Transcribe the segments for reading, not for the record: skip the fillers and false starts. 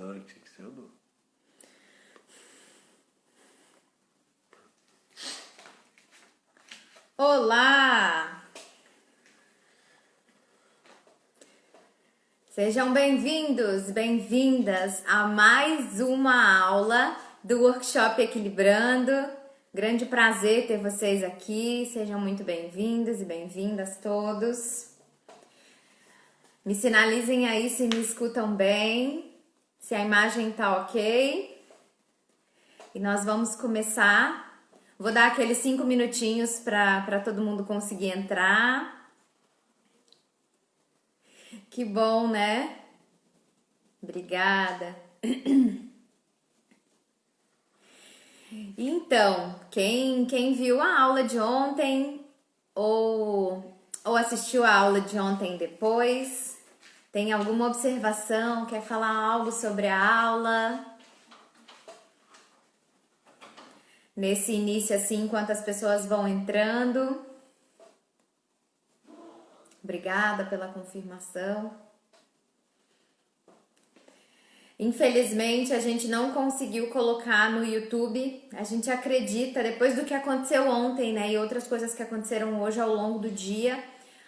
Na hora que você quiser, eu dou. Olá! Sejam bem-vindos, bem-vindas a mais uma aula do Workshop Equilibrando. Grande prazer ter vocês aqui, sejam muito bem-vindos e bem-vindas todos. Me sinalizem aí se me escutam bem, se a imagem tá ok. E nós vamos começar. Vou dar aqueles 5 minutinhos para todo mundo conseguir entrar. Que bom, né? Obrigada. Então, quem viu a aula de ontem ou assistiu a aula de ontem depois, tem alguma observação, quer falar algo sobre a aula? Nesse início, assim, enquanto as pessoas vão entrando. Obrigada pela confirmação. Infelizmente, a gente não conseguiu colocar no YouTube. A gente acredita, depois do que aconteceu ontem, né, e outras coisas que aconteceram hoje ao longo do dia,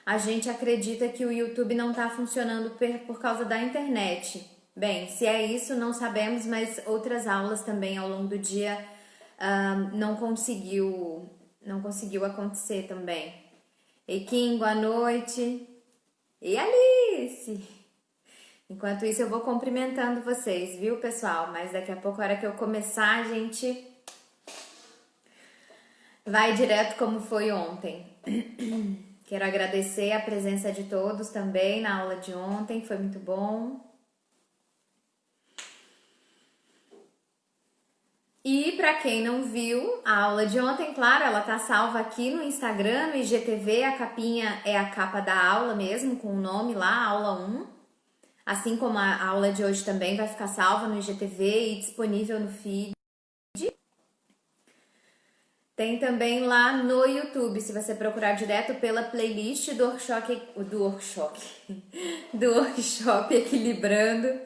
a gente acredita que o YouTube não tá funcionando por causa da internet. Bem, se é isso, não sabemos, mas outras aulas também ao longo do dia não conseguiu acontecer também. E Kim, boa noite. E Alice. Enquanto isso, eu vou cumprimentando vocês, viu, pessoal? Mas daqui a pouco, a hora que eu começar, a gente vai direto como foi ontem. Quero agradecer a presença de todos também na aula de ontem, foi muito bom. E para quem não viu a aula de ontem, claro, ela tá salva aqui no Instagram, no IGTV, a capinha é a capa da aula mesmo, com o nome lá, aula 1. Assim como a aula de hoje também vai ficar salva no IGTV e disponível no feed. Tem também lá no YouTube, se você procurar direto pela playlist do workshop Equilibrando,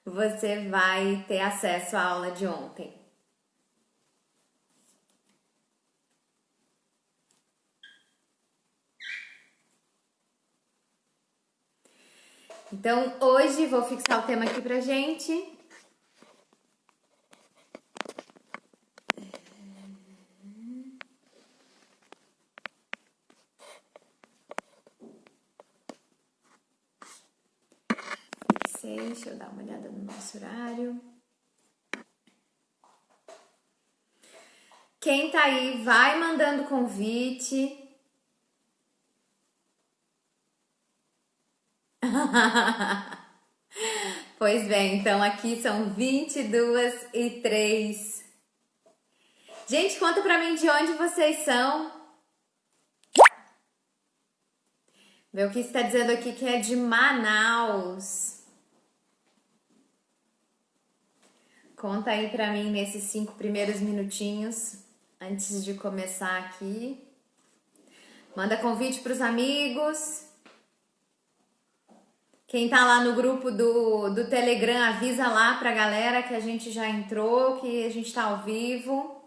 você vai ter acesso à aula de ontem. Então, hoje vou fixar o tema aqui pra gente. Deixa eu dar uma olhada no nosso horário. Quem tá aí, vai mandando convite. Pois bem, então aqui são 22h03. Gente, conta pra mim de onde vocês são. Meu que está dizendo aqui que é de Manaus. Conta aí pra mim nesses 5 primeiros minutinhos antes de começar aqui. Manda convite pros amigos. Quem tá lá no grupo do Telegram, avisa lá pra galera que a gente já entrou, que a gente tá ao vivo.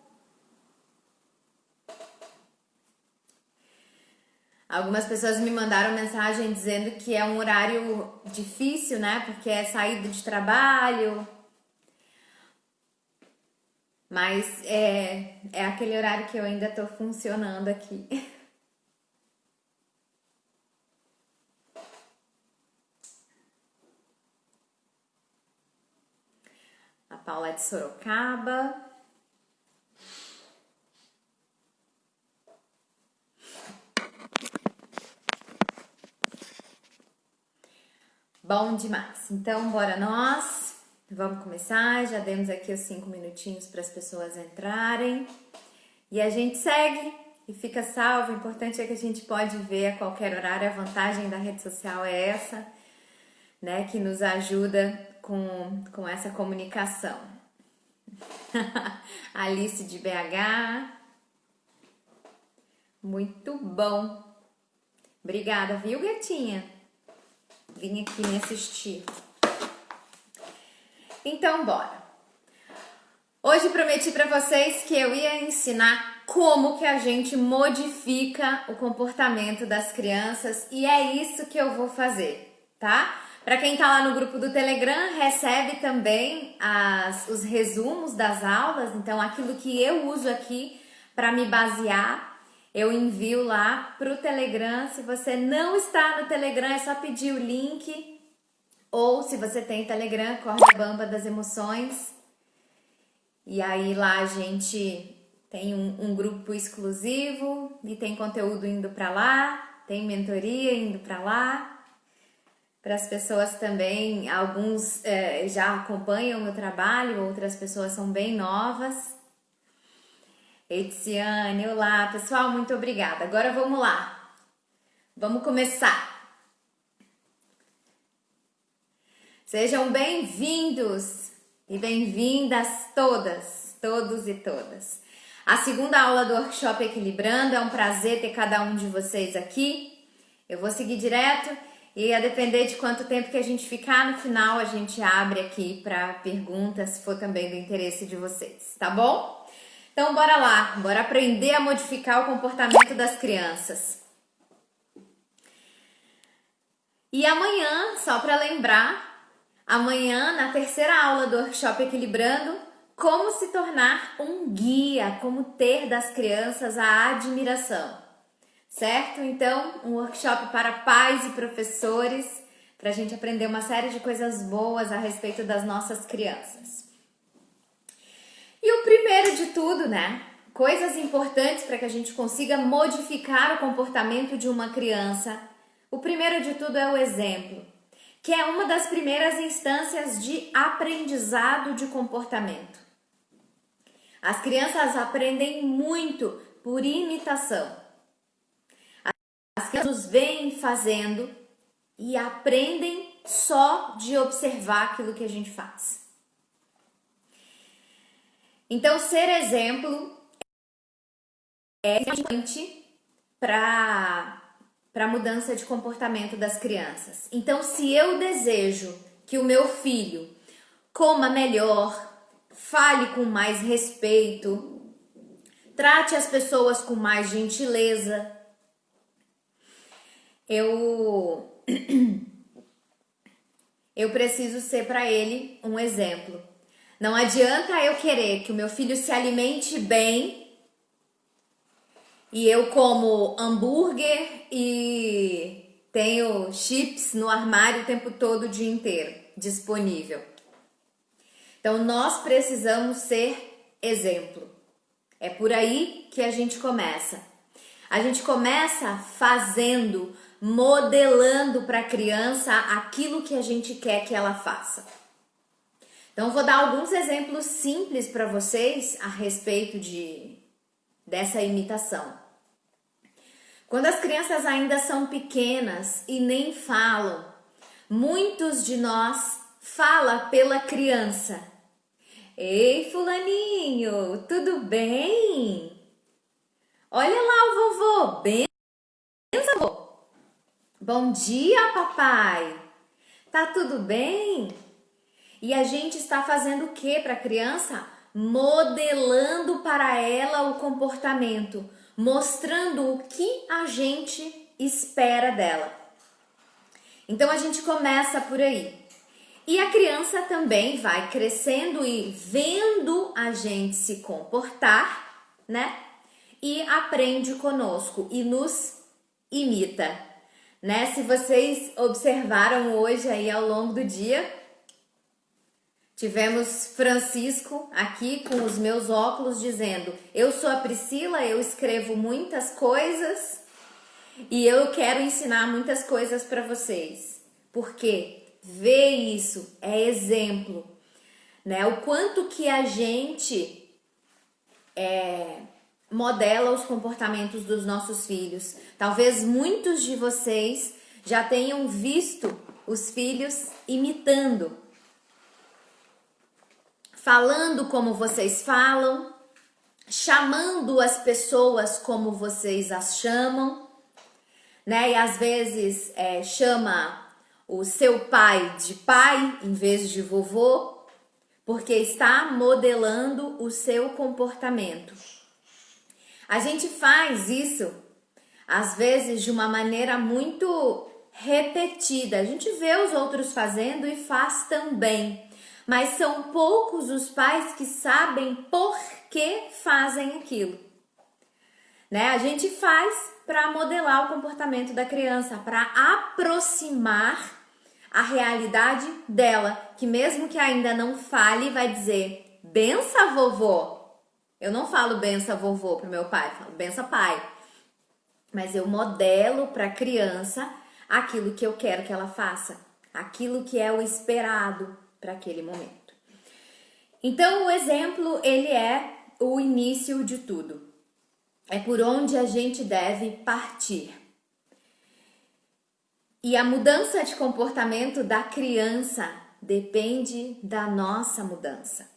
Algumas pessoas me mandaram mensagem dizendo que é um horário difícil, né? Porque é saída de trabalho. Mas é aquele horário que eu ainda tô funcionando aqui. A Paula é de Sorocaba. Bom demais. Então, bora nós. Vamos começar. Já demos aqui os 5 minutinhos para as pessoas entrarem. E a gente segue e fica salvo. O importante é que a gente pode ver a qualquer horário. A vantagem da rede social é essa, né? Que nos ajuda com essa comunicação. Alice de BH. Muito bom. Obrigada, viu, gatinha? Vim aqui me assistir. Então, bora! Hoje prometi para vocês que eu ia ensinar como que a gente modifica o comportamento das crianças e é isso que eu vou fazer, tá? Para quem tá lá no grupo do Telegram, recebe também os resumos das aulas, então aquilo que eu uso aqui para me basear, eu envio lá pro Telegram. Se você não está no Telegram, é só pedir o link, ou se você tem Telegram, Corda Bamba das Emoções. E aí lá a gente tem um grupo exclusivo e tem conteúdo indo para lá, tem mentoria indo para lá. Para as pessoas também, alguns já acompanham o meu trabalho, outras pessoas são bem novas. Edciane, olá pessoal, muito obrigada. Agora vamos lá, vamos começar. Sejam bem-vindos e bem-vindas todas, todos e todas. A segunda aula do Workshop Equilibrando, é um prazer ter cada um de vocês aqui. Eu vou seguir direto e a depender de quanto tempo que a gente ficar, no final a gente abre aqui para perguntas, se for também do interesse de vocês, tá bom? Então bora lá, bora aprender a modificar o comportamento das crianças. E amanhã, só para lembrar, amanhã, na terceira aula do Workshop Equilibrando, como se tornar um guia, como ter das crianças a admiração, certo? Então, um workshop para pais e professores, para a gente aprender uma série de coisas boas a respeito das nossas crianças. E o primeiro de tudo, né? Coisas importantes para que a gente consiga modificar o comportamento de uma criança. O primeiro de tudo é o exemplo, que é uma das primeiras instâncias de aprendizado de comportamento. As crianças aprendem muito por imitação. As crianças nos veem fazendo e aprendem só de observar aquilo que a gente faz. Então, ser exemplo é importante para a mudança de comportamento das crianças. Então, se eu desejo que o meu filho coma melhor, fale com mais respeito, trate as pessoas com mais gentileza, eu preciso ser para ele um exemplo. Não adianta eu querer que o meu filho se alimente bem e eu como hambúrguer e tenho chips no armário o tempo todo, o dia inteiro, disponível. Então, nós precisamos ser exemplo. É por aí que a gente começa. A gente começa fazendo, modelando para a criança aquilo que a gente quer que ela faça. Então, eu vou dar alguns exemplos simples para vocês a respeito dessa imitação. Quando as crianças ainda são pequenas e nem falam, muitos de nós falam pela criança. Ei, fulaninho, tudo bem? Olha lá o vovô, benção. Bom dia, papai. Tá tudo bem? E a gente está fazendo o que para a criança? Modelando para ela o comportamento, mostrando o que a gente espera dela. Então a gente começa por aí. E a criança também vai crescendo e vendo a gente se comportar, né? E aprende conosco e nos imita, né? Se vocês observaram hoje aí ao longo do dia, tivemos Francisco aqui com os meus óculos dizendo: eu sou a Priscila, eu escrevo muitas coisas e eu quero ensinar muitas coisas para vocês. Por quê? Ver isso é exemplo, né? O quanto que a gente modela os comportamentos dos nossos filhos. Talvez muitos de vocês já tenham visto os filhos imitando, falando como vocês falam, chamando as pessoas como vocês as chamam, né? E às vezes chama o seu pai de pai em vez de vovô. porque está modelando o seu comportamento. A gente faz isso, às vezes, de uma maneira muito repetida. A gente vê os outros fazendo e faz também, mas são poucos os pais que sabem por que fazem aquilo. Né? A gente faz para modelar o comportamento da criança, para aproximar a realidade dela, que mesmo que ainda não fale, vai dizer: bença vovô. Eu não falo bença vovô pro meu pai, eu falo bença pai. Mas eu modelo para a criança aquilo que eu quero que ela faça, aquilo que é o esperado para aquele momento. Então, o exemplo, ele é o início de tudo. É por onde a gente deve partir. E a mudança de comportamento da criança depende da nossa mudança.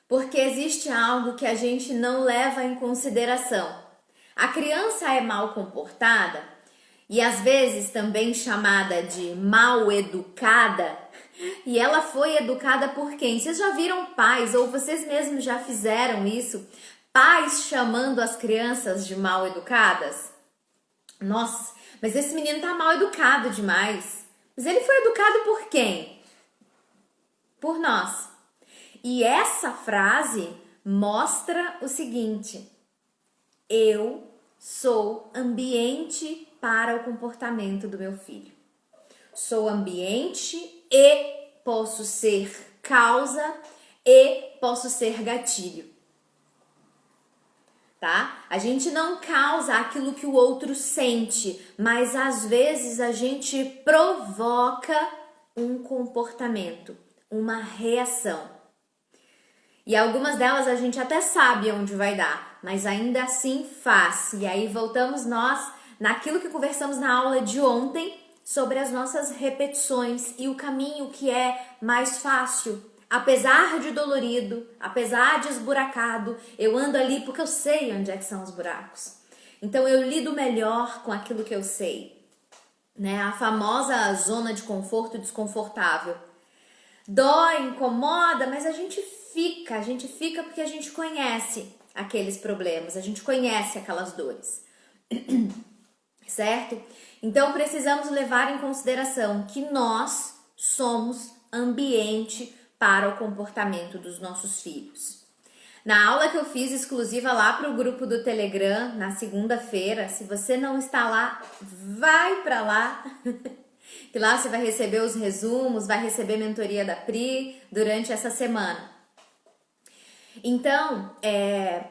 Porque existe algo que a gente não leva em consideração. A criança é mal comportada e às vezes também chamada de mal educada, e ela foi educada por quem? Vocês já viram pais, ou vocês mesmos já fizeram isso? Pais chamando as crianças de mal educadas? Nossa, mas esse menino tá mal educado demais. Mas ele foi educado por quem? Por nós. E essa frase mostra o seguinte: eu sou ambiente para o comportamento do meu filho. Sou ambiente e posso ser causa e posso ser gatilho. Tá? A gente não causa aquilo que o outro sente, mas às vezes a gente provoca um comportamento, uma reação. E algumas delas a gente até sabe onde vai dar, mas ainda assim faz. E aí voltamos nós naquilo que conversamos na aula de ontem sobre as nossas repetições e o caminho que é mais fácil. Apesar de dolorido, apesar de esburacado, eu ando ali porque eu sei onde é que são os buracos. Então eu lido melhor com aquilo que eu sei, né? A famosa zona de conforto desconfortável. Dói, incomoda, mas a gente fica porque a gente conhece aqueles problemas, a gente conhece aquelas dores. Certo? Então precisamos levar em consideração que nós somos ambiente para o comportamento dos nossos filhos. Na aula que eu fiz exclusiva lá para o grupo do Telegram, na segunda-feira, se você não está lá, vai para lá, que lá você vai receber os resumos, vai receber mentoria da Pri durante essa semana. Então,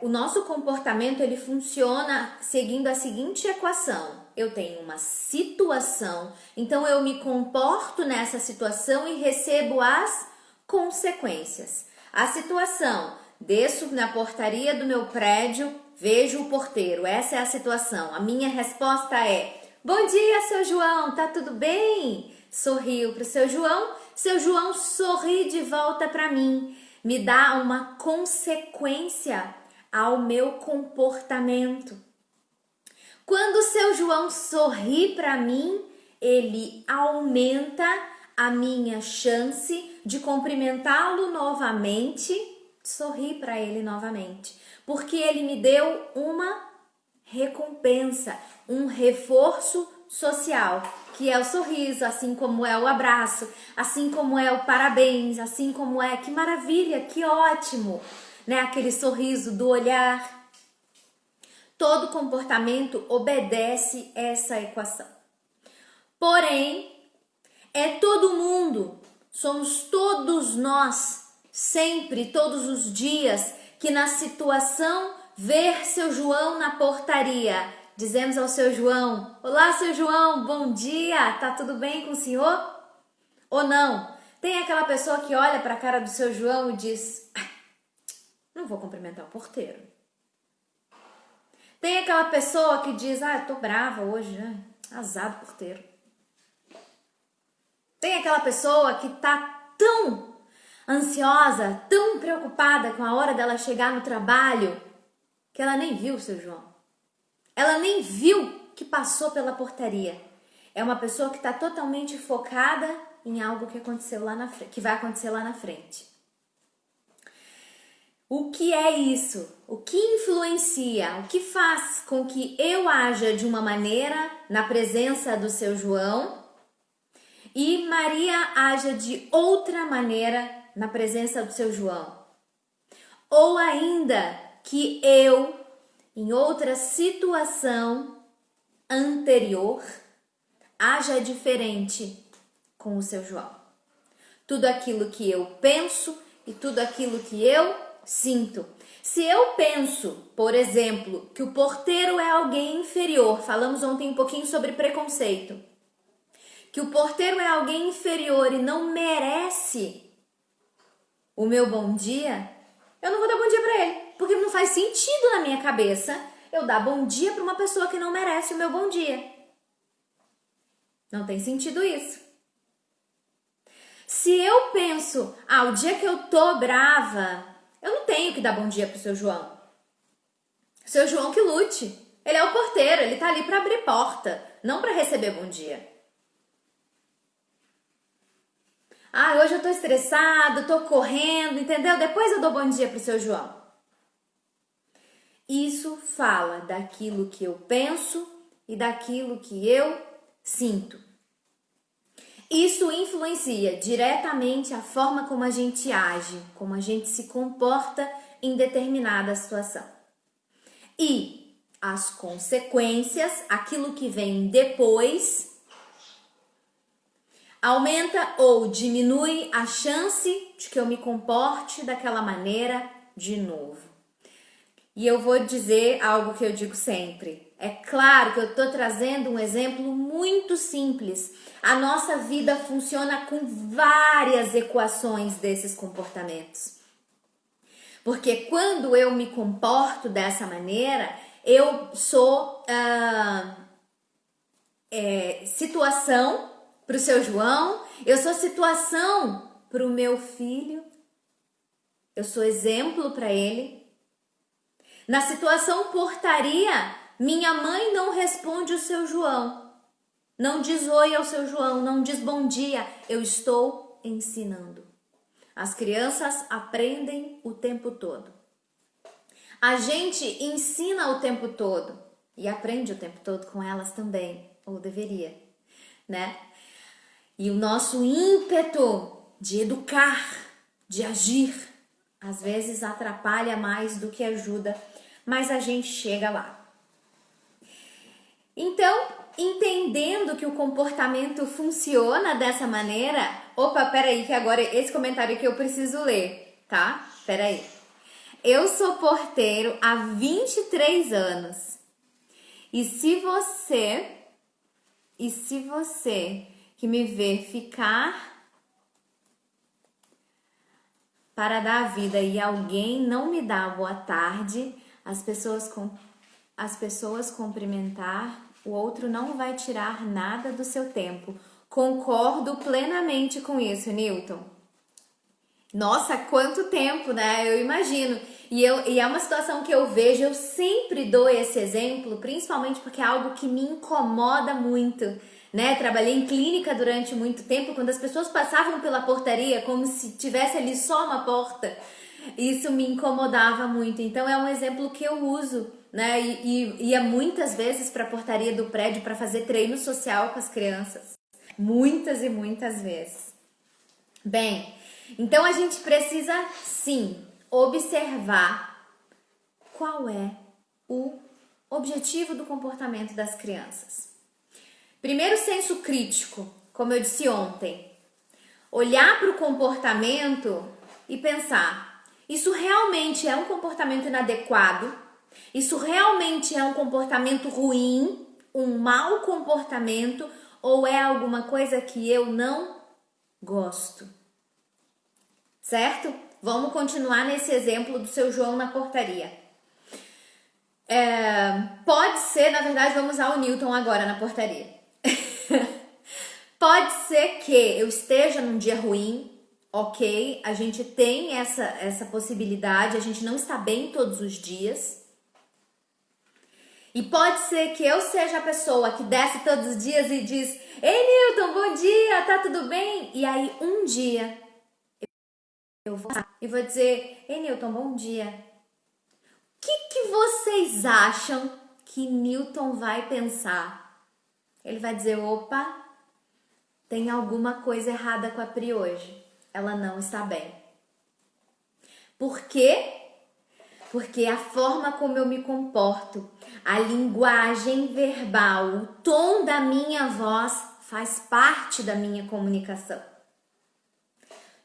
o nosso comportamento ele funciona seguindo a seguinte equação. Eu tenho uma situação, então eu me comporto nessa situação e recebo as consequências. A situação, desço na portaria do meu prédio, vejo o porteiro, essa é a situação. A minha resposta é: bom dia, seu João, tá tudo bem? Sorrio para o seu João sorri de volta para mim. Me dá uma consequência ao meu comportamento. Quando o seu João sorri para mim, ele aumenta a minha chance de cumprimentá-lo novamente, sorrir para ele novamente, porque ele me deu uma recompensa, um reforço social, que é o sorriso, assim como é o abraço, assim como é o parabéns, assim como é que maravilha, que ótimo, né? Aquele sorriso do olhar. Todo comportamento obedece essa equação. Porém, é todo mundo, somos todos nós, sempre, todos os dias, que na situação ver seu João na portaria, dizemos ao seu João: olá, seu João, bom dia, tá tudo bem com o senhor? Ou não? Tem aquela pessoa que olha para a cara do seu João e diz: não vou cumprimentar o porteiro. Tem aquela pessoa que diz: eu tô brava hoje, né? Azar do porteiro. Tem aquela pessoa que tá tão ansiosa, tão preocupada com a hora dela chegar no trabalho, que ela nem viu o seu João. Ela nem viu que passou pela portaria. É uma pessoa que está totalmente focada em algo que aconteceu lá na frente, que vai acontecer lá na frente. O que é isso? O que influencia? O que faz com que eu haja de uma maneira na presença do seu João e Maria haja de outra maneira na presença do seu João? Ou ainda que eu, em outra situação anterior, haja diferente com o seu João. Tudo aquilo que eu penso e tudo aquilo que eu sinto. Se eu penso, por exemplo, que o porteiro é alguém inferior, falamos ontem um pouquinho sobre preconceito, que o porteiro é alguém inferior e não merece o meu bom dia, eu não vou dar bom dia para ele, porque não faz sentido na minha cabeça eu dar bom dia para uma pessoa que não merece o meu bom dia. Não tem sentido isso. Se eu penso, o dia que eu tô brava, eu não tenho que dar bom dia pro seu João. Seu João que lute. Ele é o porteiro, ele tá ali para abrir porta, não para receber bom dia. Hoje eu tô estressado, tô correndo, entendeu? Depois eu dou bom dia pro seu João. Isso fala daquilo que eu penso e daquilo que eu sinto. Isso influencia diretamente a forma como a gente age, como a gente se comporta em determinada situação. E as consequências, aquilo que vem depois, aumenta ou diminui a chance de que eu me comporte daquela maneira de novo. E eu vou dizer algo que eu digo sempre. É claro que eu estou trazendo um exemplo muito simples. A nossa vida funciona com várias equações desses comportamentos. Porque quando eu me comporto dessa maneira, eu sou situação para o seu João, eu sou situação para o meu filho, eu sou exemplo para ele. Na situação portaria, minha mãe não responde o seu João, não diz oi ao seu João, não diz bom dia, eu estou ensinando. As crianças aprendem o tempo todo. A gente ensina o tempo todo e aprende o tempo todo com elas também, ou deveria, né? E o nosso ímpeto de educar, de agir, às vezes atrapalha mais do que ajuda, mas a gente chega lá. Então, entendendo que o comportamento funciona dessa maneira... Opa, peraí, que agora esse comentário que eu preciso ler, tá? Peraí. Eu sou porteiro há 23 anos. E se você que me vê ficar para dar a vida e alguém não me dá boa tarde, as pessoas cumprimentar, o outro não vai tirar nada do seu tempo. Concordo plenamente com isso, Newton. Nossa, quanto tempo, né? Eu imagino. E é uma situação que eu vejo, eu sempre dou esse exemplo, principalmente porque é algo que me incomoda muito, né? Trabalhei em clínica durante muito tempo, quando as pessoas passavam pela portaria como se tivesse ali só uma porta, isso me incomodava muito. Então é um exemplo que eu uso, né? E ia muitas vezes para a portaria do prédio para fazer treino social com as crianças. Muitas e muitas vezes. Bem, então a gente precisa sim observar qual é o objetivo do comportamento das crianças. Primeiro, senso crítico, como eu disse ontem. Olhar para o comportamento e pensar: isso realmente é um comportamento inadequado? Isso realmente é um comportamento ruim? Um mau comportamento? Ou é alguma coisa que eu não gosto? Certo? Vamos continuar nesse exemplo do seu João na portaria. Pode ser, na verdade, vamos usar o Newton agora na portaria. Pode ser que eu esteja num dia ruim, ok? A gente tem essa possibilidade, a gente não está bem todos os dias. E pode ser que eu seja a pessoa que desce todos os dias e diz: ei, Newton, bom dia, tá tudo bem? E aí um dia Eu vou e vou dizer: Ei, Newton, bom dia. O que vocês acham que Newton vai pensar? Ele vai dizer: opa, tem alguma coisa errada com a Pri hoje. Ela não está bem. Por quê? Porque a forma como eu me comporto, a linguagem verbal, o tom da minha voz faz parte da minha comunicação.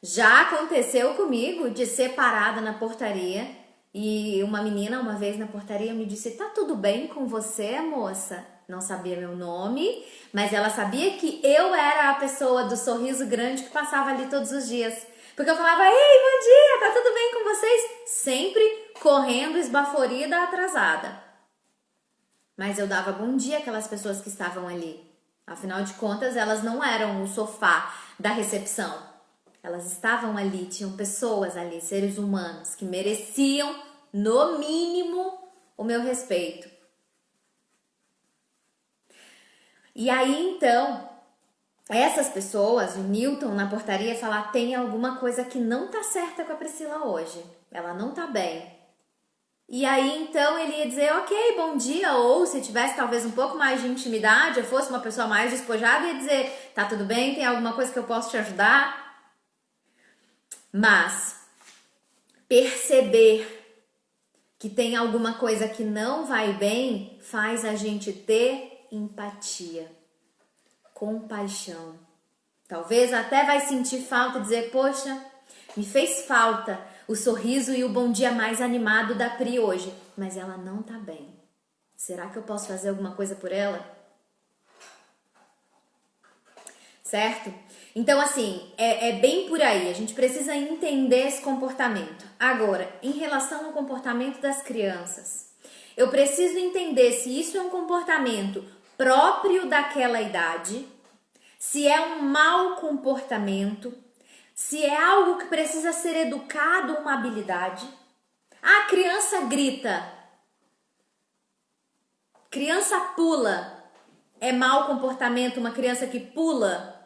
Já aconteceu comigo de ser parada na portaria e uma menina uma vez na portaria me disse: tá tudo bem com você, moça? Não sabia meu nome, mas ela sabia que eu era a pessoa do sorriso grande que passava ali todos os dias. Porque eu falava: ei, bom dia, tá tudo bem com vocês? Sempre correndo, esbaforida, atrasada. Mas eu dava bom dia àquelas pessoas que estavam ali. Afinal de contas, elas não eram o sofá da recepção. Elas estavam ali, tinham pessoas ali, seres humanos, que mereciam, no mínimo, o meu respeito. E aí, então, essas pessoas, o Newton na portaria, falar: tem alguma coisa que não tá certa com a Priscila hoje. Ela não tá bem. E aí, então, ele ia dizer: ok, bom dia. Ou se tivesse talvez um pouco mais de intimidade, eu fosse uma pessoa mais despojada, ia dizer: tá tudo bem, tem alguma coisa que eu posso te ajudar? Mas perceber que tem alguma coisa que não vai bem faz a gente ter empatia, compaixão. Talvez até vai sentir falta, dizer: poxa, me fez falta o sorriso e o bom dia mais animado da Pri hoje, mas ela não tá bem. Será que eu posso fazer alguma coisa por ela? Certo? Então, assim, é bem por aí. A gente precisa entender esse comportamento. Agora, em relação ao comportamento das crianças, eu preciso entender se isso é um comportamento próprio daquela idade, se é um mau comportamento, se é algo que precisa ser educado, uma habilidade. A criança grita, criança pula. É mau comportamento uma criança que pula?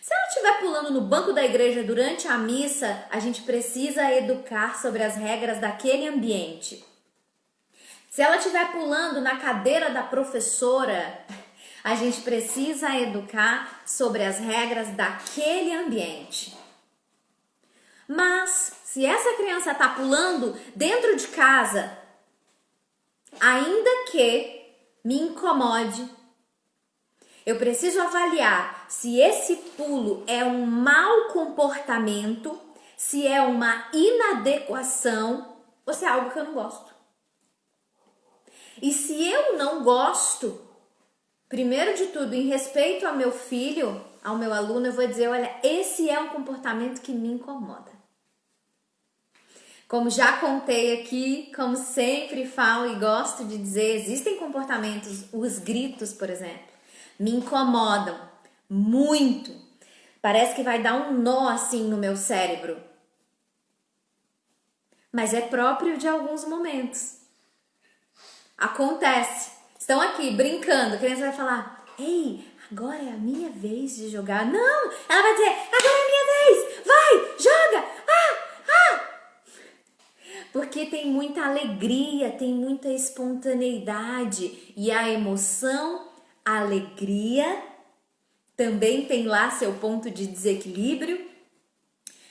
Se ela estiver pulando no banco da igreja durante a missa, a gente precisa educar sobre as regras daquele ambiente. Se ela estiver pulando na cadeira da professora, a gente precisa educar sobre as regras daquele ambiente. Mas, se essa criança está pulando dentro de casa, ainda que me incomode, eu preciso avaliar se esse pulo é um mau comportamento, se é uma inadequação ou se é algo que eu não gosto. E se eu não gosto, primeiro de tudo, em respeito ao meu filho, ao meu aluno, eu vou dizer: olha, esse é um comportamento que me incomoda. Como já contei aqui, como sempre falo e gosto de dizer, existem comportamentos, os gritos, por exemplo, me incomodam muito. Parece que vai dar um nó assim no meu cérebro. Mas é próprio de alguns momentos. Acontece. Estão aqui brincando, a criança vai falar: ei, agora é a minha vez de jogar. Não, ela vai dizer: agora é a minha vez, vai, joga, porque tem muita alegria, tem muita espontaneidade e a emoção, a alegria, também tem lá seu ponto de desequilíbrio.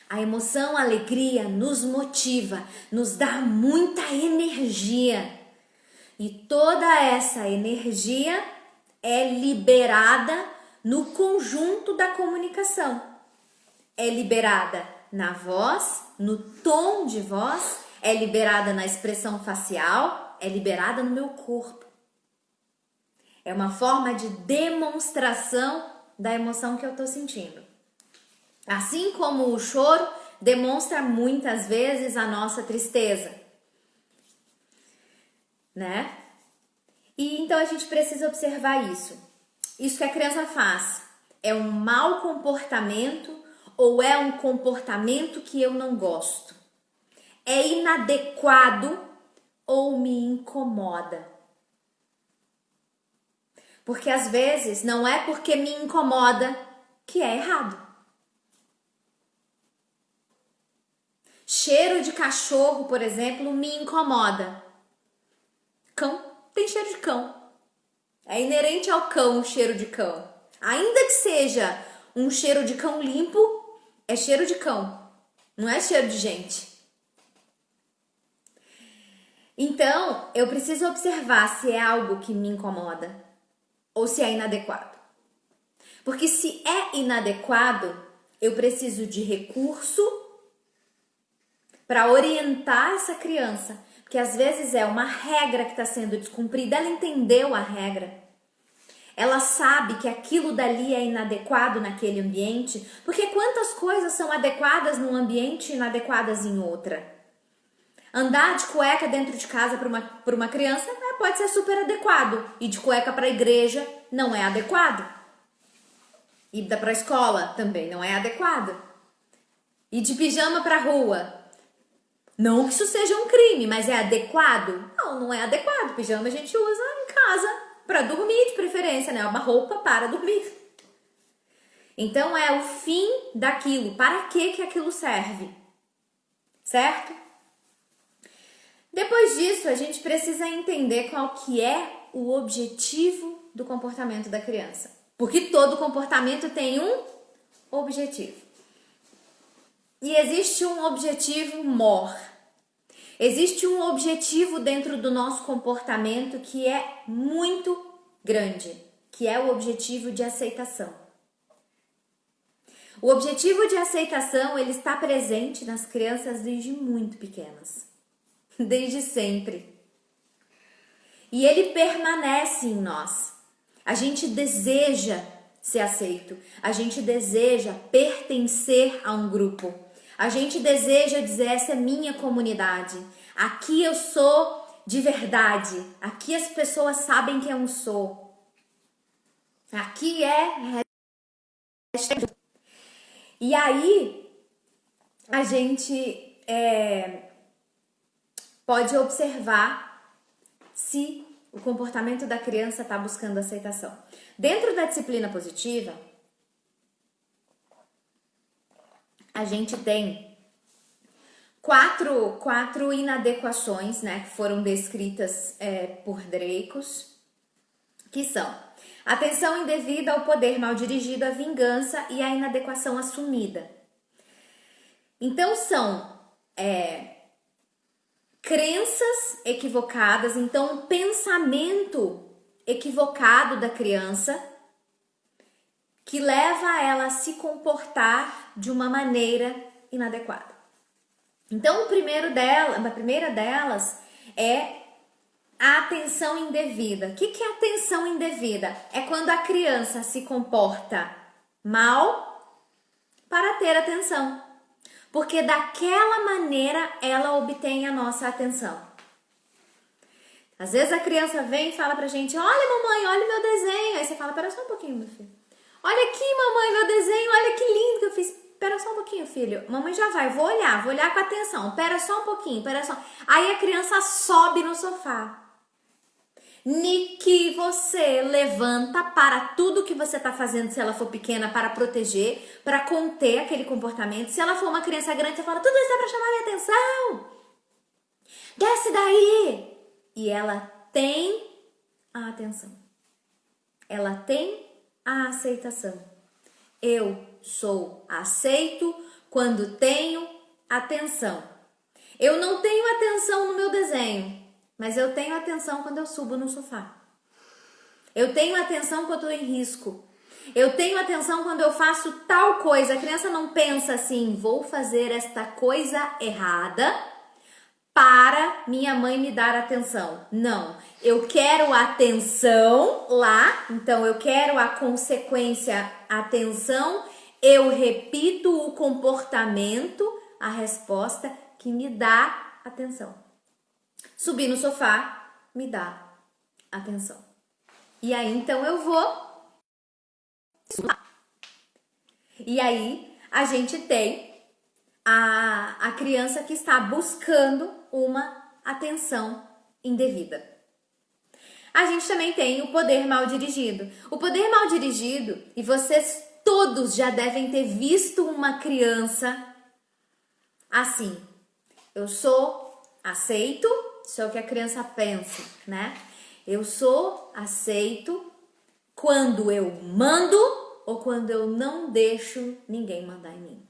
A emoção, a alegria nos motiva, nos dá muita energia. E toda essa energia é liberada no conjunto da comunicação. É liberada na voz, no tom de voz, é liberada na expressão facial, é liberada no meu corpo. É uma forma de demonstração da emoção que eu estou sentindo. Assim como o choro demonstra muitas vezes a nossa tristeza, né? E então a gente precisa observar isso. Isso que a criança faz é um mau comportamento ou é um comportamento que eu não gosto? É inadequado ou me incomoda? Porque às vezes não é porque me incomoda que é errado. Cheiro de cachorro, por exemplo, me incomoda. Cão tem cheiro de cão. É inerente ao cão o cheiro de cão. Ainda que seja um cheiro de cão limpo, é cheiro de cão. Não é cheiro de gente. Então, eu preciso observar se é algo que me incomoda ou se é inadequado. Porque se é inadequado, eu preciso de recurso para orientar essa criança. Porque às vezes é uma regra que está sendo descumprida, ela entendeu a regra. Ela sabe que aquilo dali é inadequado naquele ambiente, porque quantas coisas são adequadas num ambiente e inadequadas em outra? Andar de cueca dentro de casa para uma criança pode ser super adequado, e de cueca para a igreja não é adequado. E para a escola também não é adequado. E de pijama para a rua. Não que isso seja um crime, mas é adequado? Não, não é adequado. Pijama a gente usa em casa para dormir, de preferência, né? Uma roupa para dormir. Então é o fim daquilo. Para que aquilo serve? Certo? Depois disso, a gente precisa entender qual que é o objetivo do comportamento da criança. Porque todo comportamento tem um objetivo. E existe um objetivo maior. Existe um objetivo dentro do nosso comportamento que é muito grande, que é o objetivo de aceitação. O objetivo de aceitação, ele está presente nas crianças desde muito pequenas, desde sempre. E ele permanece em nós. A gente deseja ser aceito, a gente deseja pertencer a um grupo. A gente deseja dizer, essa é minha comunidade, aqui eu sou de verdade, aqui as pessoas sabem quem eu sou, aqui é... E aí, a gente pode observar se o comportamento da criança está buscando aceitação. Dentro da disciplina positiva, a gente tem quatro inadequações, né, que foram descritas por Dreykus, que são atenção indevida ao poder mal dirigido, a vingança e a inadequação assumida. Então são crenças equivocadas, então um pensamento equivocado da criança que leva ela a se comportar de uma maneira inadequada. Então, a primeira delas é a atenção indevida. O que é atenção indevida? É quando a criança se comporta mal para ter atenção. Porque daquela maneira ela obtém a nossa atenção. Às vezes a criança vem e fala pra gente, olha mamãe, olha o meu desenho. Aí você fala, pera só um pouquinho, meu filho. Olha aqui, mamãe, meu desenho, olha que lindo que eu fiz. Pera só um pouquinho, filho. Mamãe já vai, vou olhar com atenção. Pera só um pouquinho, pera só. Aí a criança sobe no sofá. Que você levanta para tudo que você está fazendo, se ela for pequena, para proteger, para conter aquele comportamento. Se ela for uma criança grande, você fala, tudo isso é para chamar minha atenção. Desce daí. E ela tem a atenção. Ela tem a aceitação. Eu sou aceito quando tenho atenção. Eu não tenho atenção no meu desenho, mas eu tenho atenção quando eu subo no sofá. Eu tenho atenção quando eu estou em risco. Eu tenho atenção quando eu faço tal coisa. A criança não pensa assim, vou fazer esta coisa errada para minha mãe me dar atenção. Não, eu quero atenção lá, então eu quero a consequência atenção, eu repito o comportamento, a resposta que me dá atenção. Subir no sofá me dá atenção. E aí então eu vou. E aí a gente tem a criança que está buscando uma atenção indevida. A gente também tem o poder mal dirigido. O poder mal dirigido, e vocês todos já devem ter visto uma criança assim, Eu sou aceito, isso é o que a criança pensa, né? Eu sou aceito quando eu mando ou quando eu não deixo ninguém mandar em mim.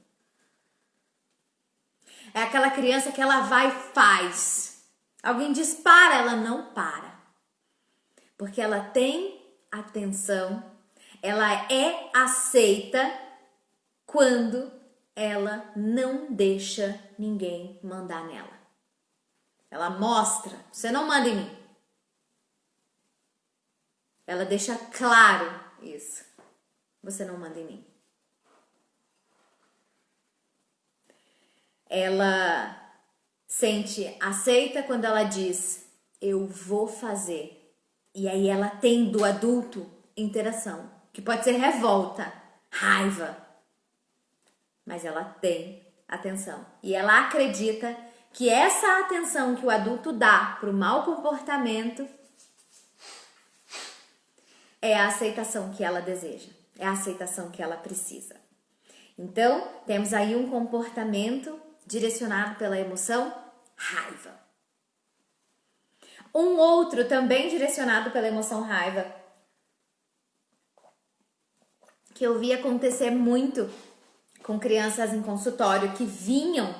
É aquela criança que ela vai e faz. Alguém diz para, ela não para. Porque ela tem atenção, ela é aceita quando ela não deixa ninguém mandar nela. Ela mostra, você não manda em mim. Ela deixa claro isso. Você não manda em mim. Ela sente aceita quando ela diz, eu vou fazer. E aí ela tem do adulto interação, que pode ser revolta, raiva, mas ela tem atenção. E ela acredita que essa atenção que o adulto dá para o mau comportamento é a aceitação que ela deseja, é a aceitação que ela precisa. Então, temos aí um comportamento direcionado pela emoção raiva. Um outro também direcionado pela emoção raiva, que eu vi acontecer muito com crianças em consultório que vinham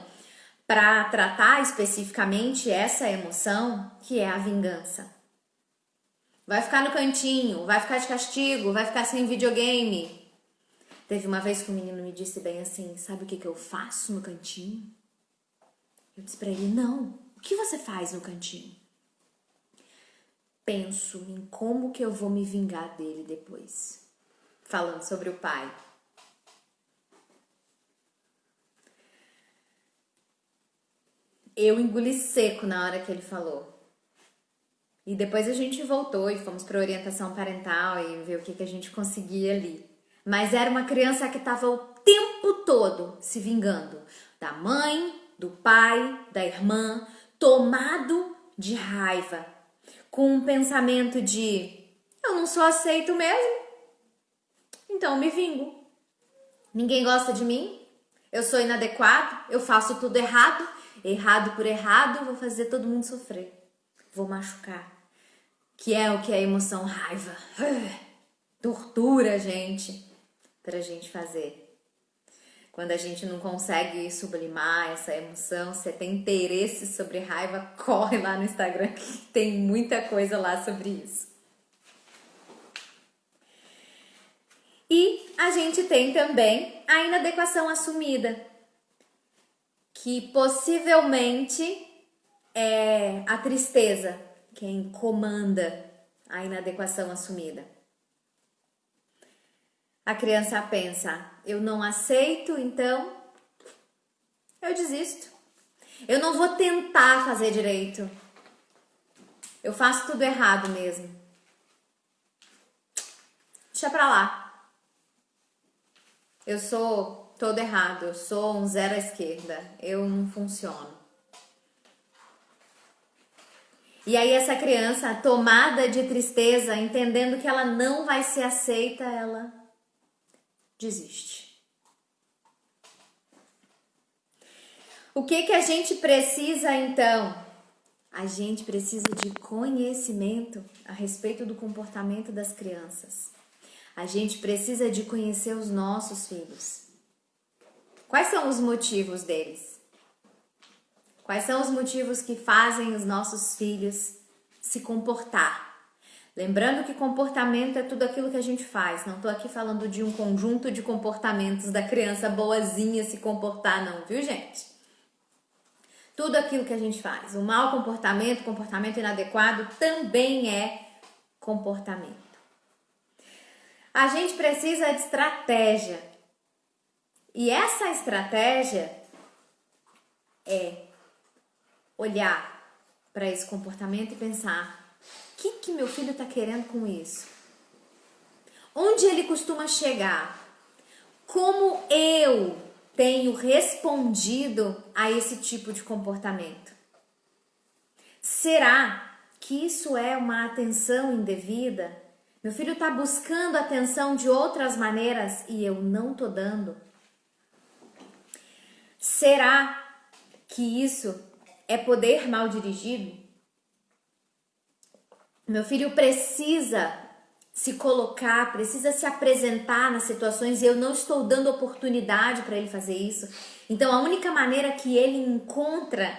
para tratar especificamente essa emoção, que é a vingança. Vai ficar no cantinho, vai ficar de castigo, vai ficar sem videogame. Teve uma vez que o menino me disse bem assim, sabe o que eu faço no cantinho? Eu disse para ele, não, o que você faz no cantinho? Penso em como que eu vou me vingar dele depois. Falando sobre o pai. Eu engoli seco na hora que ele falou. E depois a gente voltou e fomos para orientação parental e ver o que a gente conseguia ali. Mas era uma criança que estava o tempo todo se vingando da mãe, do pai, da irmã, tomado de raiva, com um pensamento de eu não sou aceito mesmo, então me vingo. Ninguém gosta de mim, eu sou inadequado, eu faço tudo errado, errado por errado, vou fazer todo mundo sofrer, vou machucar. Que é o que é a emoção raiva. Tortura a gente pra gente fazer. Quando a gente não consegue sublimar essa emoção, você tem interesse sobre raiva, corre lá no Instagram que tem muita coisa lá sobre isso. E a gente tem também a inadequação assumida, que possivelmente é a tristeza quem comanda a inadequação assumida. A criança pensa, eu não aceito, então eu desisto. Eu não vou tentar fazer direito. Eu faço tudo errado mesmo. Deixa pra lá. Eu sou todo errado, eu sou um zero à esquerda, eu não funciono. E aí essa criança, tomada de tristeza, entendendo que ela não vai ser aceita, ela desiste. O que a gente precisa então? A gente precisa de conhecimento a respeito do comportamento das crianças. A gente precisa de conhecer os nossos filhos. Quais são os motivos deles? Quais são os motivos que fazem os nossos filhos se comportar? Lembrando que comportamento é tudo aquilo que a gente faz. Não estou aqui falando de um conjunto de comportamentos da criança boazinha se comportar, não, viu, gente? Tudo aquilo que a gente faz. O mau comportamento, comportamento inadequado, também é comportamento. A gente precisa de estratégia. E essa estratégia é olhar para esse comportamento e pensar, o que meu filho está querendo com isso? Onde ele costuma chegar? Como eu tenho respondido a esse tipo de comportamento? Será que isso é uma atenção indevida? Meu filho está buscando atenção de outras maneiras e eu não estou dando? Será que isso é poder mal dirigido? Meu filho precisa se colocar, precisa se apresentar nas situações e eu não estou dando oportunidade para ele fazer isso. Então a única maneira que ele encontra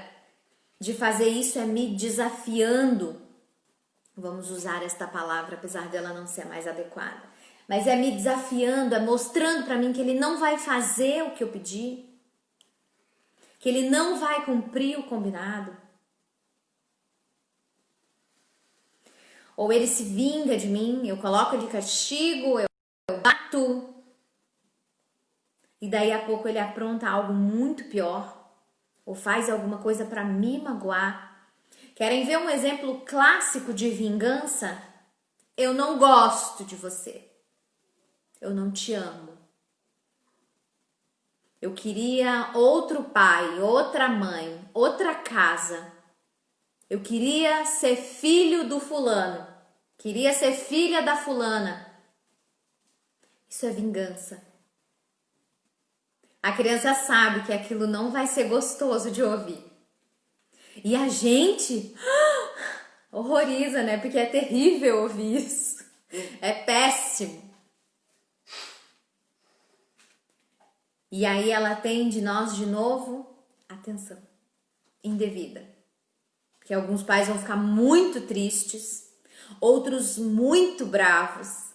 de fazer isso é me desafiando. Vamos usar esta palavra, apesar dela não ser a mais adequada. Mas é me desafiando, é mostrando para mim que ele não vai fazer o que eu pedi, que ele não vai cumprir o combinado. Ou ele se vinga de mim, eu coloco de castigo, eu bato. E daí a pouco ele apronta algo muito pior, ou faz alguma coisa para me magoar. Querem ver um exemplo clássico de vingança? Eu não gosto de você. Eu não te amo. Eu queria outro pai, outra mãe, outra casa. Eu queria ser filho do fulano. Queria ser filha da fulana. Isso é vingança. A criança sabe que aquilo não vai ser gostoso de ouvir. E a gente horroriza, né? Porque é terrível ouvir isso. É péssimo. E aí ela tem de nós de novo atenção indevida. Porque alguns pais vão ficar muito tristes, outros muito bravos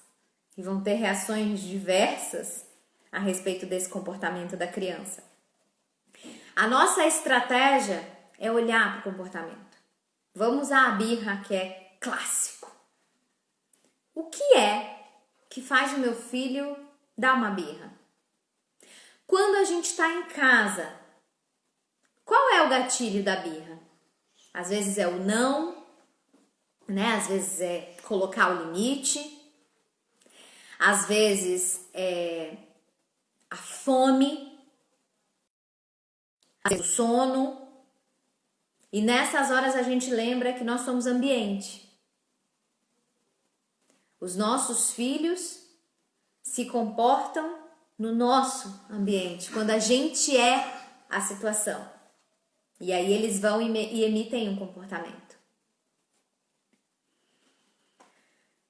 e vão ter reações diversas a respeito desse comportamento da criança. A nossa estratégia é olhar para o comportamento. Vamos usar a birra, que é clássico. O que é que faz o meu filho dar uma birra? Quando a gente está em casa, qual é o gatilho da birra? Às vezes é o não, né? Às vezes é colocar o limite. Às vezes é a fome, às vezes o sono. E nessas horas a gente lembra que nós somos ambiente. Os nossos filhos se comportam no nosso ambiente, quando a gente é a situação. E aí eles vão e emitem um comportamento.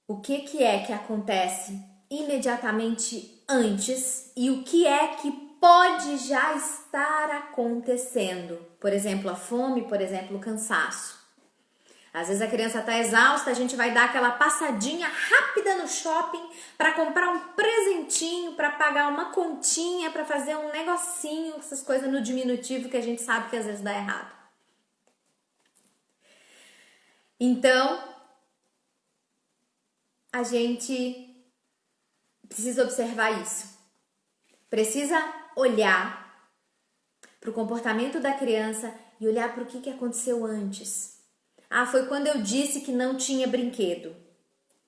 O que é que acontece imediatamente antes e o que é que pode já estar acontecendo? Por exemplo, a fome, por exemplo, o cansaço. Às vezes a criança está exausta, a gente vai dar aquela passadinha rápida no shopping para comprar um presentinho, para pagar uma continha, para fazer um negocinho, essas coisas no diminutivo que a gente sabe que às vezes dá errado. Então, a gente precisa observar isso. Precisa olhar para o comportamento da criança e olhar para o que aconteceu antes. Ah, foi quando eu disse que não tinha brinquedo.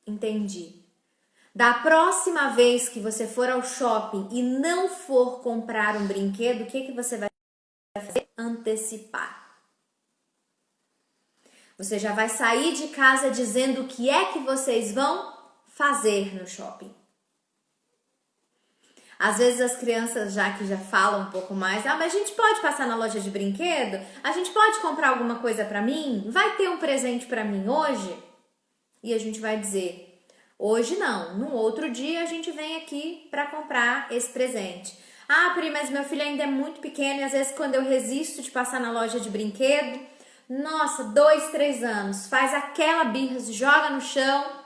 Entendi. Da próxima vez que você for ao shopping e não for comprar um brinquedo, o que você vai fazer? Antecipar. Você já vai sair de casa dizendo o que é que vocês vão fazer no shopping. Às vezes as crianças já falam um pouco mais, mas a gente pode passar na loja de brinquedo? A gente pode comprar alguma coisa para mim? Vai ter um presente para mim hoje? E a gente vai dizer, hoje não, num outro dia a gente vem aqui para comprar esse presente. Ah, Pri, mas meu filho ainda é muito pequeno e às vezes quando eu resisto de passar na loja de brinquedo, nossa, 2, 3 anos, faz aquela birra, se joga no chão.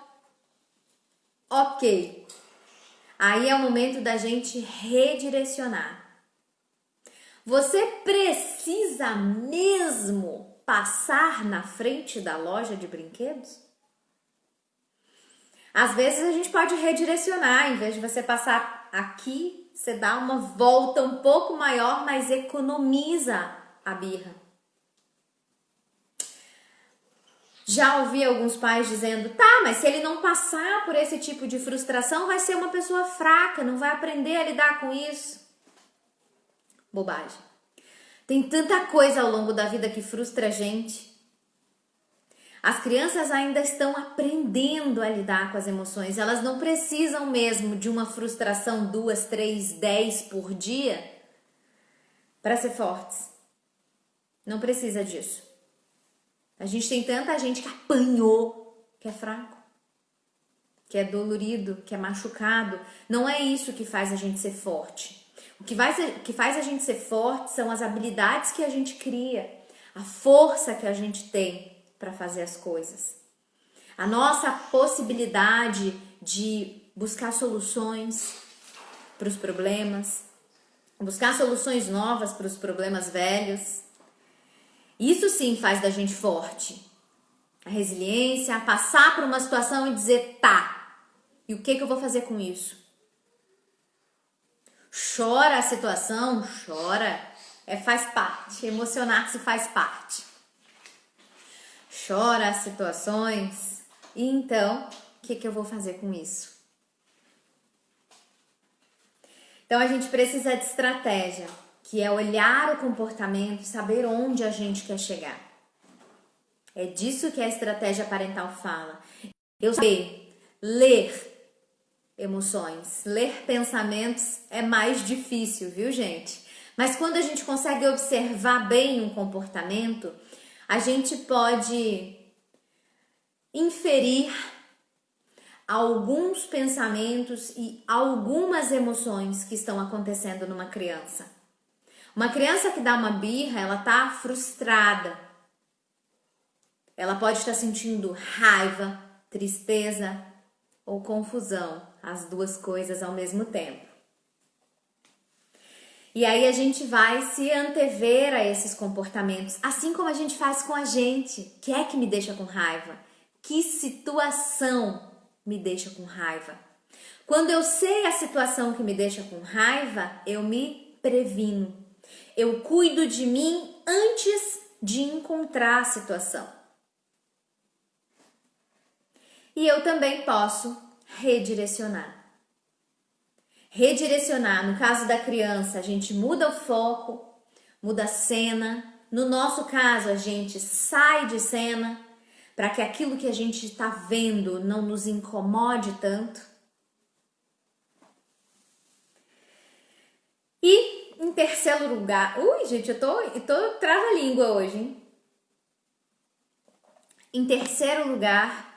Ok. Aí é o momento da gente redirecionar. Você precisa mesmo passar na frente da loja de brinquedos? Às vezes a gente pode redirecionar, em vez de você passar aqui, você dá uma volta um pouco maior, mas economiza a birra. Já ouvi alguns pais dizendo, tá, mas se ele não passar por esse tipo de frustração, vai ser uma pessoa fraca, não vai aprender a lidar com isso. Bobagem. Tem tanta coisa ao longo da vida que frustra a gente. As crianças ainda estão aprendendo a lidar com as emoções. Elas não precisam mesmo de uma frustração 2, 3, 10 por dia para ser fortes. Não precisa disso. A gente tem tanta gente que apanhou, que é fraco, que é dolorido, que é machucado. Não é isso que faz a gente ser forte. O que faz a gente ser forte são as habilidades que a gente cria, a força que a gente tem para fazer as coisas. A nossa possibilidade de buscar soluções para os problemas, buscar soluções novas para os problemas velhos. Isso sim faz da gente forte. A resiliência, a passar por uma situação e dizer, tá, e o que eu vou fazer com isso? Chora a situação? Chora. Faz parte. Emocionar-se faz parte. Chora as situações. E então, o que eu vou fazer com isso? Então, a gente precisa de estratégia, que é olhar o comportamento e saber onde a gente quer chegar. É disso que a estratégia parental fala. Eu saber ler emoções, ler pensamentos é mais difícil, viu, gente? Mas quando a gente consegue observar bem um comportamento, a gente pode inferir alguns pensamentos e algumas emoções que estão acontecendo numa criança. Uma criança que dá uma birra, ela tá frustrada. Ela pode estar sentindo raiva, tristeza ou confusão, as duas coisas ao mesmo tempo. E aí a gente vai se antever a esses comportamentos, assim como a gente faz com a gente. O que é que me deixa com raiva? Que situação me deixa com raiva? Quando eu sei a situação que me deixa com raiva, eu me previno. Eu cuido de mim antes de encontrar a situação. E eu também posso redirecionar. Redirecionar, no caso da criança, a gente muda o foco, muda a cena. No nosso caso, a gente sai de cena para que aquilo que a gente está vendo não nos incomode tanto. E em terceiro lugar, gente, eu tô trava-língua hoje, hein? Em terceiro lugar,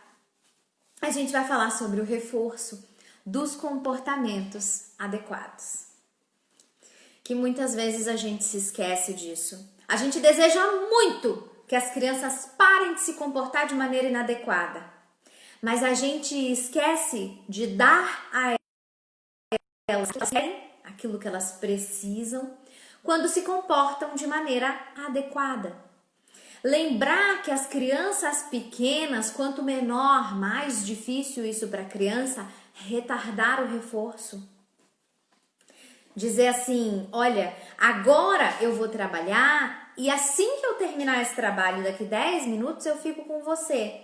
a gente vai falar sobre o reforço dos comportamentos adequados. Que muitas vezes a gente se esquece disso. A gente deseja muito que as crianças parem de se comportar de maneira inadequada, mas a gente esquece de dar a elas aquilo que elas precisam quando se comportam de maneira adequada. Lembrar que as crianças pequenas, quanto menor, mais difícil isso para a criança, retardar o reforço. Dizer assim, olha, agora eu vou trabalhar e assim que eu terminar esse trabalho, daqui 10 minutos eu fico com você.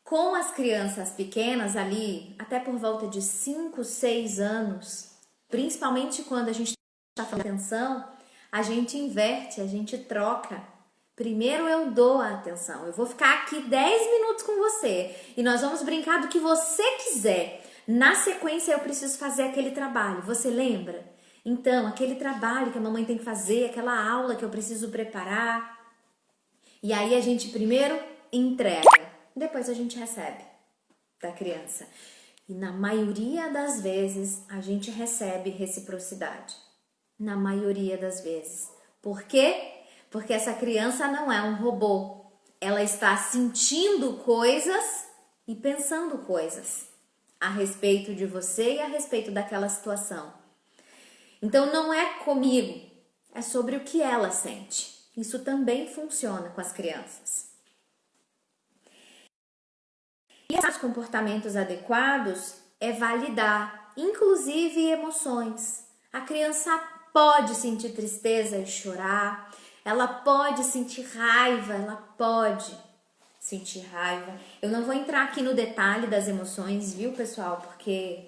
Com as crianças pequenas ali, até por volta de 5, 6 anos, principalmente quando a gente está falando atenção, a gente inverte, a gente troca. Primeiro eu dou a atenção, eu vou ficar aqui 10 minutos com você e nós vamos brincar do que você quiser. Na sequência eu preciso fazer aquele trabalho, você lembra? Então, aquele trabalho que a mamãe tem que fazer, aquela aula que eu preciso preparar. E aí a gente primeiro entrega, depois a gente recebe da criança. E na maioria das vezes a gente recebe reciprocidade. Na maioria das vezes. Por quê? Porque essa criança não é um robô. Ela está sentindo coisas e pensando coisas a respeito de você e a respeito daquela situação. Então não é comigo, é sobre o que ela sente. Isso também funciona com as crianças. E os comportamentos adequados é validar, inclusive emoções. A criança pode sentir tristeza e chorar, ela pode sentir raiva, ela pode sentir raiva. Eu não vou entrar aqui no detalhe das emoções, viu, pessoal? Porque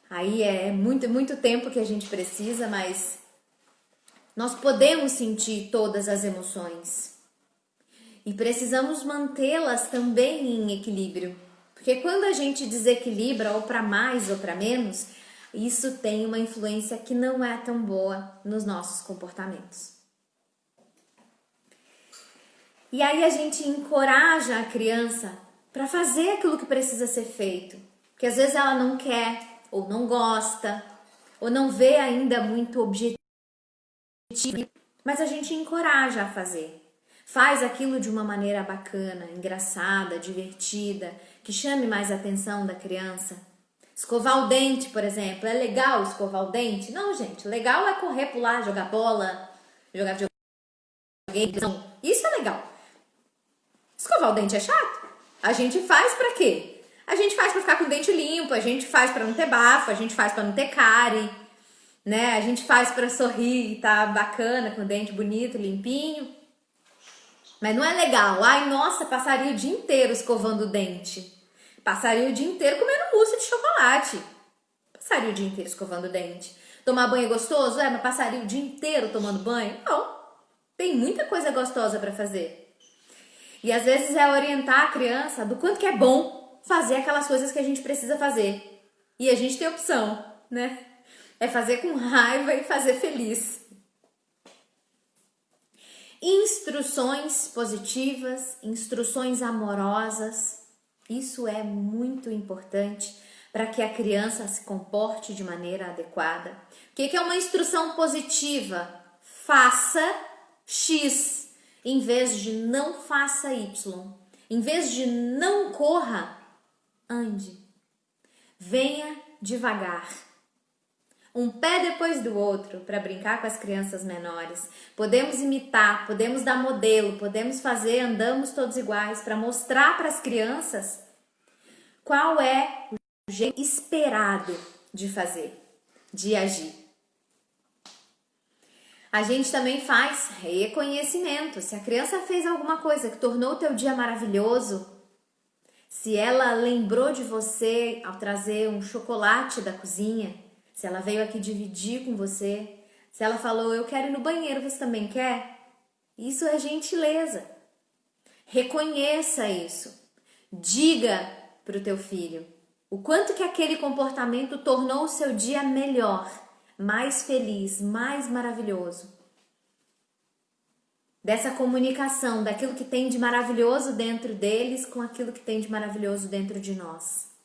aí é muito tempo que a gente precisa, mas nós podemos sentir todas as emoções. E precisamos mantê-las também em equilíbrio. Porque quando a gente desequilibra ou para mais ou para menos, isso tem uma influência que não é tão boa nos nossos comportamentos. E aí a gente encoraja a criança para fazer aquilo que precisa ser feito. Porque às vezes ela não quer, ou não gosta, ou não vê ainda muito objetivo, mas a gente encoraja a fazer. Faz aquilo de uma maneira bacana, engraçada, divertida, que chame mais a atenção da criança. Escovar o dente, por exemplo. É legal escovar o dente? Não, gente. Legal é correr, pular, jogar bola, jogar videogame. Isso é legal. Escovar o dente é chato? A gente faz pra quê? A gente faz pra ficar com o dente limpo, a gente faz pra não ter bafo, a gente faz pra não ter cárie, né? A gente faz pra sorrir e tá bacana, com o dente bonito, limpinho. Mas não é legal. Ai, nossa, passaria o dia inteiro escovando o dente. Passaria o dia inteiro comendo mousse de chocolate. Passaria o dia inteiro escovando o dente. Tomar banho é gostoso? É, mas passaria o dia inteiro tomando banho? Não. Tem muita coisa gostosa pra fazer. E às vezes é orientar a criança do quanto que é bom fazer aquelas coisas que a gente precisa fazer. E a gente tem opção, né? É fazer com raiva e fazer feliz. Instruções positivas, instruções amorosas, isso é muito importante para que a criança se comporte de maneira adequada. O que é uma instrução positiva? Faça X, em vez de não faça Y. Em vez de não corra, ande. Venha devagar. Um pé depois do outro para brincar com as crianças menores. Podemos imitar, podemos dar modelo, podemos fazer, andamos todos iguais para mostrar para as crianças qual é o jeito esperado de fazer, de agir. A gente também faz reconhecimento. Se a criança fez alguma coisa que tornou o teu dia maravilhoso, se ela lembrou de você ao trazer um chocolate da cozinha, se ela veio aqui dividir com você, se ela falou, eu quero ir no banheiro, você também quer? Isso é gentileza. Reconheça isso. Diga para o teu filho o quanto que aquele comportamento tornou o seu dia melhor, mais feliz, mais maravilhoso. Dessa comunicação, daquilo que tem de maravilhoso dentro deles com aquilo que tem de maravilhoso dentro de nós.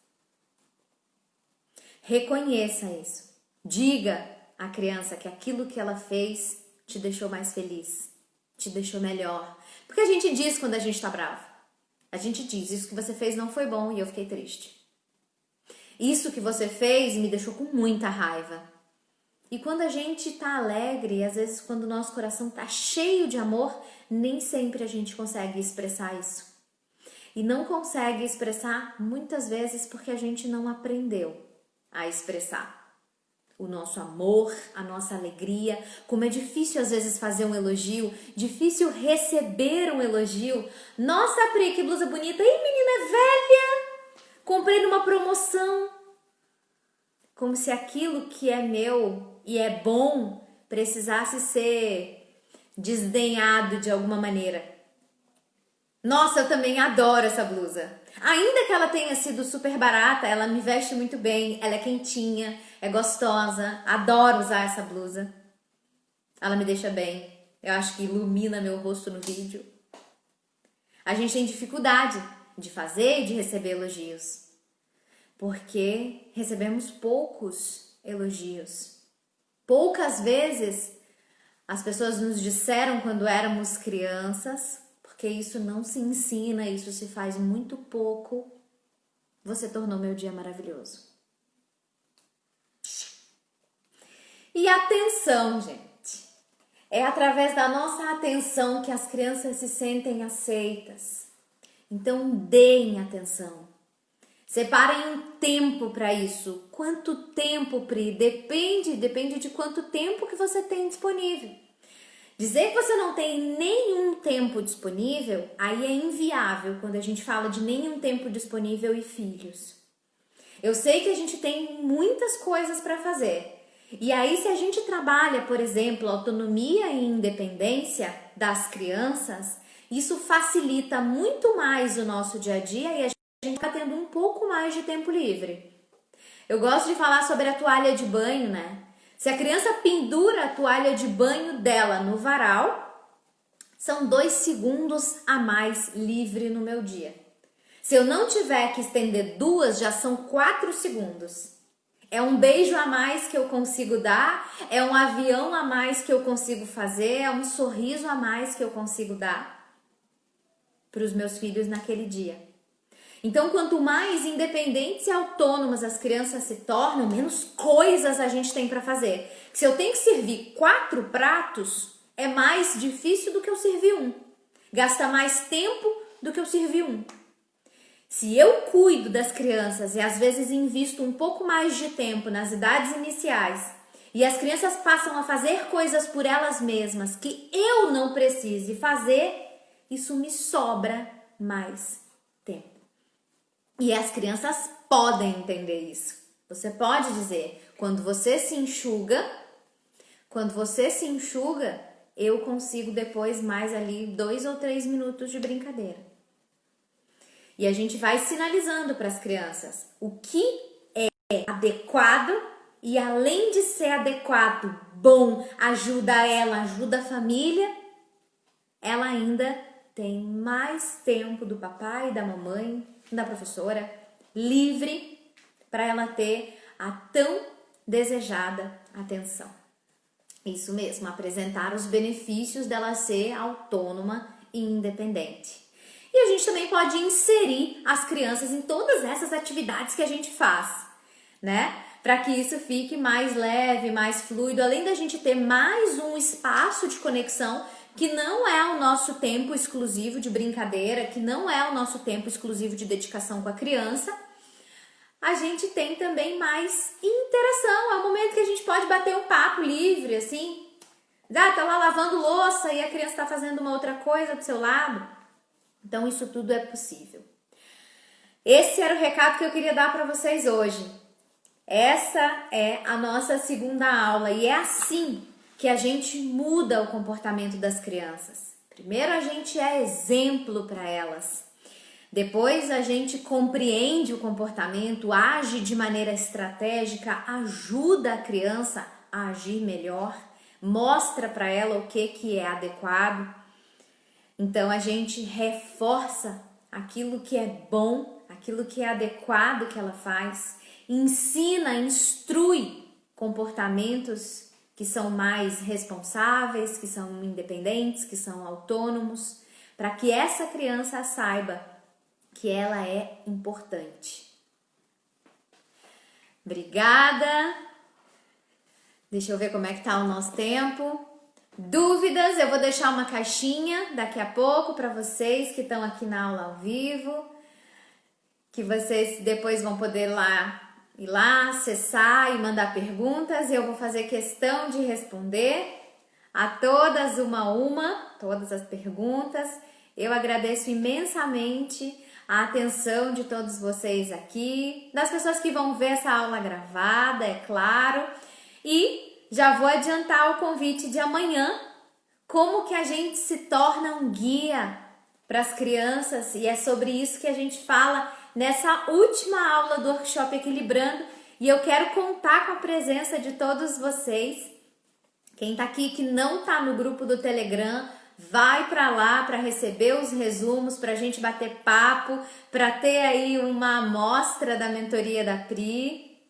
Reconheça isso. Diga à criança que aquilo que ela fez te deixou mais feliz, te deixou melhor. Porque a gente diz quando a gente tá bravo. A gente diz, isso que você fez não foi bom e eu fiquei triste. Isso que você fez me deixou com muita raiva. E quando a gente tá alegre, às vezes quando o nosso coração tá cheio de amor, nem sempre a gente consegue expressar isso. E não consegue expressar muitas vezes porque a gente não aprendeu a expressar o nosso amor, a nossa alegria. Como é difícil às vezes fazer um elogio, difícil receber um elogio. Nossa, Pri, que blusa bonita. Ih, menina velha, comprei numa promoção. Como se aquilo que é meu e é bom precisasse ser desdenhado de alguma maneira. Nossa, eu também adoro essa blusa. Ainda que ela tenha sido super barata, ela me veste muito bem, ela é quentinha, é gostosa, adoro usar essa blusa. Ela me deixa bem, eu acho que ilumina meu rosto no vídeo. A gente tem dificuldade de fazer e de receber elogios, porque recebemos poucos elogios. Poucas vezes as pessoas nos disseram quando éramos crianças, porque isso não se ensina, isso se faz muito pouco. Você tornou meu dia maravilhoso. E atenção, gente. É através da nossa atenção que as crianças se sentem aceitas. Então, deem atenção. Separem um tempo para isso. Quanto tempo, Pri? Depende de quanto tempo que você tem disponível. Dizer que você não tem nenhum tempo disponível, aí é inviável quando a gente fala de nenhum tempo disponível e filhos. Eu sei que a gente tem muitas coisas para fazer. E aí, se a gente trabalha, por exemplo, autonomia e independência das crianças, isso facilita muito mais o nosso dia a dia e a gente está tendo um pouco mais de tempo livre. Eu gosto de falar sobre a toalha de banho, né? Se a criança pendura a toalha de banho dela no varal, são 2 segundos a mais livre no meu dia. Se eu não tiver que estender 2, já são 4 segundos. É um beijo a mais que eu consigo dar, é um avião a mais que eu consigo fazer, é um sorriso a mais que eu consigo dar para os meus filhos naquele dia. Então, quanto mais independentes e autônomas as crianças se tornam, menos coisas a gente tem para fazer. Se eu tenho que servir 4 pratos, é mais difícil do que eu servir um. Gasta mais tempo do que eu servir um. Se eu cuido das crianças e às vezes invisto um pouco mais de tempo nas idades iniciais e as crianças passam a fazer coisas por elas mesmas que eu não precise fazer, isso me sobra mais tempo. E as crianças podem entender isso. Você pode dizer, quando você se enxuga, eu consigo depois mais ali 2 ou 3 minutos de brincadeira. E a gente vai sinalizando para as crianças o que é adequado e além de ser adequado, bom, ajuda ela, ajuda a família, ela ainda tem mais tempo do papai, da mamãe, da professora, livre para ela ter a tão desejada atenção. Isso mesmo, apresentar os benefícios dela ser autônoma e independente. E a gente também pode inserir as crianças em todas essas atividades que a gente faz, né? Para que isso fique mais leve, mais fluido, além da gente ter mais um espaço de conexão que não é o nosso tempo exclusivo de brincadeira, que não é o nosso tempo exclusivo de dedicação com a criança, a gente tem também mais interação. É o momento que a gente pode bater um papo livre, assim. Tá lá lavando louça e a criança tá fazendo uma outra coisa do seu lado. Então, isso tudo é possível. Esse era o recado que eu queria dar para vocês hoje. Essa é a nossa segunda aula e é assim que a gente muda o comportamento das crianças. Primeiro, a gente é exemplo para elas. Depois, a gente compreende o comportamento, age de maneira estratégica, ajuda a criança a agir melhor, mostra para ela o que é adequado. Então, a gente reforça aquilo que é bom, aquilo que é adequado que ela faz, ensina, instrui comportamentos que são mais responsáveis, que são independentes, que são autônomos, para que essa criança saiba que ela é importante. Obrigada! Deixa eu ver como é que tá o nosso tempo. Dúvidas, eu vou deixar uma caixinha daqui a pouco para vocês que estão aqui na aula ao vivo, que vocês depois vão poder ir lá, acessar e mandar perguntas. Eu vou fazer questão de responder a todas todas as perguntas. Eu agradeço imensamente a atenção de todos vocês aqui, das pessoas que vão ver essa aula gravada, é claro, e já vou adiantar o convite de amanhã, como que a gente se torna um guia para as crianças, e é sobre isso que a gente fala nessa última aula do workshop Equilibrando, e eu quero contar com a presença de todos vocês. Quem tá aqui que não tá no grupo do Telegram, vai para lá para receber os resumos, para a gente bater papo, para ter aí uma amostra da mentoria da Pri.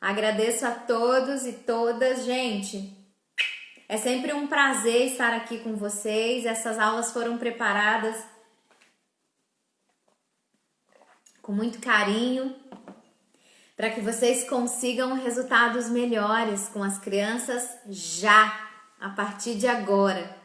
Agradeço a todos e todas, gente. É sempre um prazer estar aqui com vocês. Essas aulas foram preparadas com muito carinho para que vocês consigam resultados melhores com as crianças já, a partir de agora.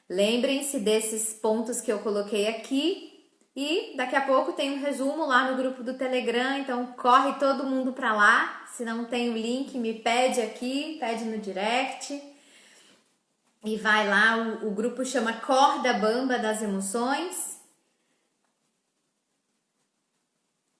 Lembrem-se desses pontos que eu coloquei aqui. E daqui a pouco tem um resumo lá no grupo do Telegram, então corre todo mundo para lá. Se não tem o link, me pede aqui, pede no direct. E vai lá, o grupo chama Corda Bamba das Emoções.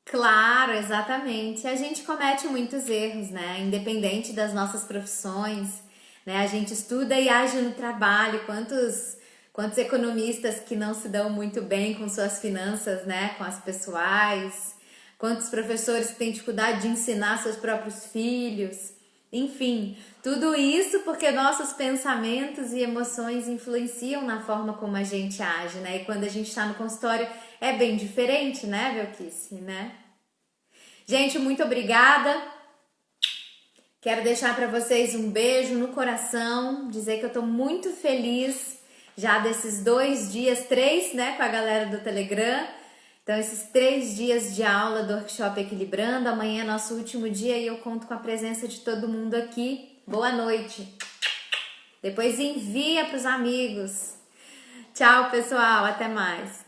Claro, exatamente. A gente comete muitos erros, né? Independente das nossas profissões, né? A gente estuda e age no trabalho. Quantos economistas que não se dão muito bem com suas finanças, né? Com as pessoais. Quantos professores que têm dificuldade de ensinar seus próprios filhos. Enfim, tudo isso porque nossos pensamentos e emoções influenciam na forma como a gente age, né? E quando a gente tá no consultório é bem diferente, né, Belkice, né? Gente, muito obrigada. Quero deixar para vocês um beijo no coração, dizer que eu tô muito feliz já desses 2 dias, 3, né, com a galera do Telegram. Então, esses 3 dias de aula do workshop Equilibrando. Amanhã é nosso último dia e eu conto com a presença de todo mundo aqui. Boa noite. Depois envia para os amigos. Tchau, pessoal. Até mais.